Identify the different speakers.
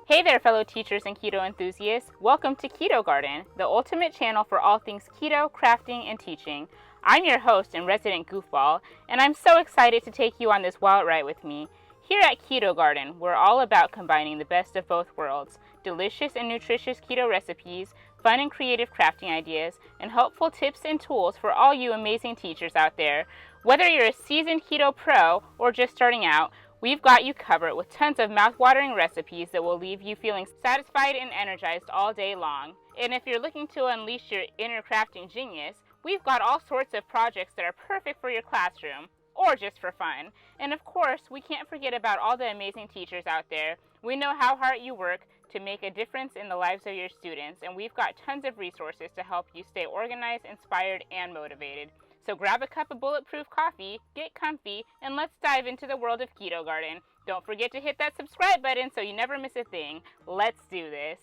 Speaker 1: Hey there, fellow teachers and keto enthusiasts. Welcome to Ketogarten, the ultimate channel for all things keto, crafting, and teaching. I'm your host and resident goofball, and I'm so excited to take you on this wild ride with me. Here at Ketogarten, we're all about combining the best of both worlds, delicious and nutritious keto recipes, fun and creative crafting ideas, and helpful tips and tools for all you amazing teachers out there. Whether you're a seasoned keto pro or just starting out, we've got you covered with tons of mouth-watering recipes that will leave you feeling satisfied and energized all day long. And if you're looking to unleash your inner crafting genius, we've got all sorts of projects that are perfect for your classroom, or just for fun. And of course, we can't forget about all the amazing teachers out there. We know how hard you work to make a difference in the lives of your students, and we've got tons of resources to help you stay organized, inspired, and motivated. So grab a cup of bulletproof coffee, get comfy, and let's dive into the world of Ketogarten. Don't forget to hit that subscribe button so you never miss a thing. Let's do this.